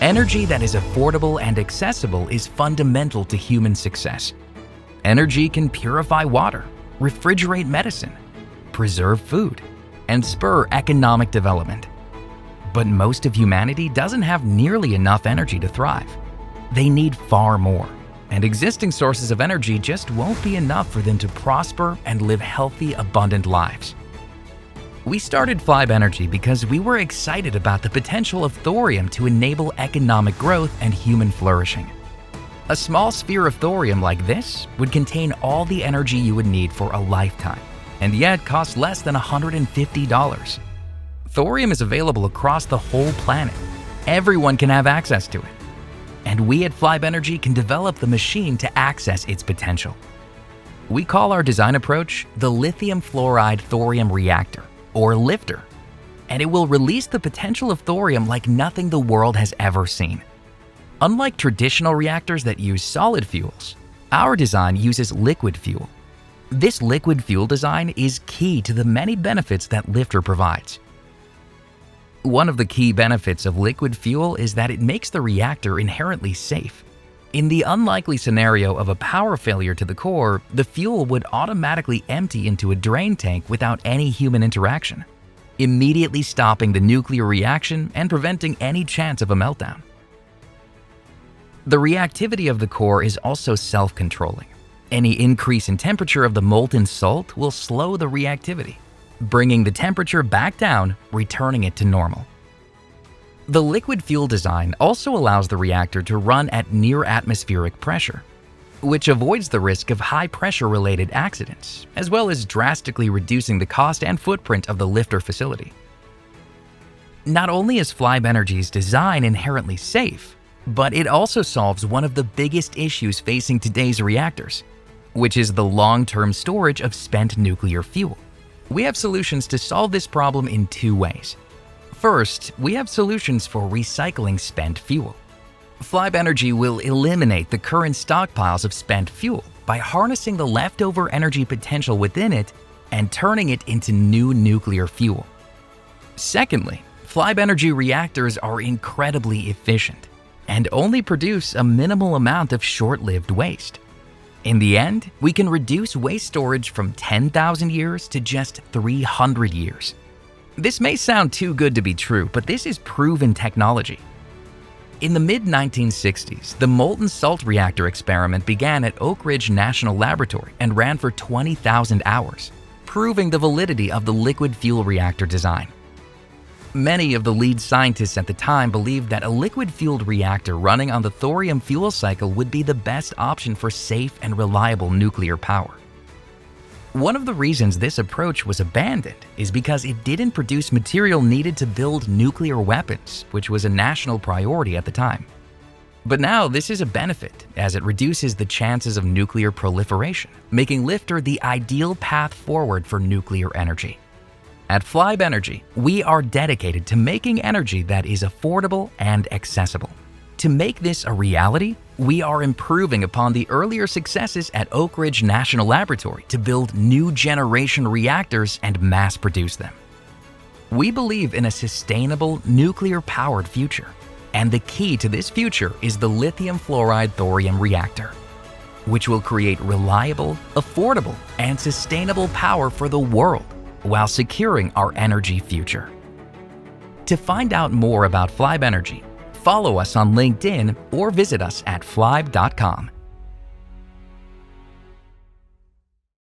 Energy that is affordable and accessible is fundamental to human success. Energy can purify water, refrigerate medicine, preserve food, and spur economic development. But most of humanity doesn't have nearly enough energy to thrive. They need far more, and existing sources of energy just won't be enough for them to prosper and live healthy, abundant lives. We started Flibe Energy because we were excited about the potential of thorium to enable economic growth and human flourishing. A small sphere of thorium like this would contain all the energy you would need for a lifetime, and yet cost less than $150. Thorium is available across the whole planet. Everyone can have access to it. And we at Flibe Energy can develop the machine to access its potential. We call our design approach the lithium fluoride thorium reactor, or lifter, and it will release the potential of thorium like nothing the world has ever seen. Unlike traditional reactors that use solid fuels, our design uses liquid fuel. This liquid fuel design is key to the many benefits that lifter provides. One of the key benefits of liquid fuel is that it makes the reactor inherently safe. In the unlikely scenario of a power failure to the core, the fuel would automatically empty into a drain tank without any human interaction, immediately stopping the nuclear reaction and preventing any chance of a meltdown. The reactivity of the core is also self-controlling. Any increase in temperature of the molten salt will slow the reactivity, bringing the temperature back down, returning it to normal. The liquid fuel design also allows the reactor to run at near atmospheric pressure, which avoids the risk of high pressure-related accidents, as well as drastically reducing the cost and footprint of the lifter facility. Not only is Flibe Energy's design inherently safe, but it also solves one of the biggest issues facing today's reactors, which is the long-term storage of spent nuclear fuel. We have solutions to solve this problem in two ways. First, we have solutions for recycling spent fuel. Flibe Energy will eliminate the current stockpiles of spent fuel by harnessing the leftover energy potential within it and turning it into new nuclear fuel. Secondly, Flibe Energy reactors are incredibly efficient and only produce a minimal amount of short-lived waste. In the end, we can reduce waste storage from 10,000 years to just 300 years. This may sound too good to be true, but this is proven technology. In the mid-1960s, the molten salt reactor experiment began at Oak Ridge National Laboratory and ran for 20,000 hours, proving the validity of the liquid fuel reactor design. Many of the lead scientists at the time believed that a liquid-fueled reactor running on the thorium fuel cycle would be the best option for safe and reliable nuclear power. One of the reasons this approach was abandoned is because it didn't produce material needed to build nuclear weapons, which was a national priority at the time. But now this is a benefit, as it reduces the chances of nuclear proliferation, making lifter the ideal path forward for nuclear energy. At Flibe Energy, we are dedicated to making energy that is affordable and accessible. To make this a reality, we are improving upon the earlier successes at Oak Ridge National Laboratory to build new generation reactors and mass produce them. We believe in a sustainable, nuclear-powered future, and the key to this future is the lithium fluoride thorium reactor, which will create reliable, affordable, and sustainable power for the world while securing our energy future. To find out more about Flibe Energy, follow us on LinkedIn or visit us at flibe.com.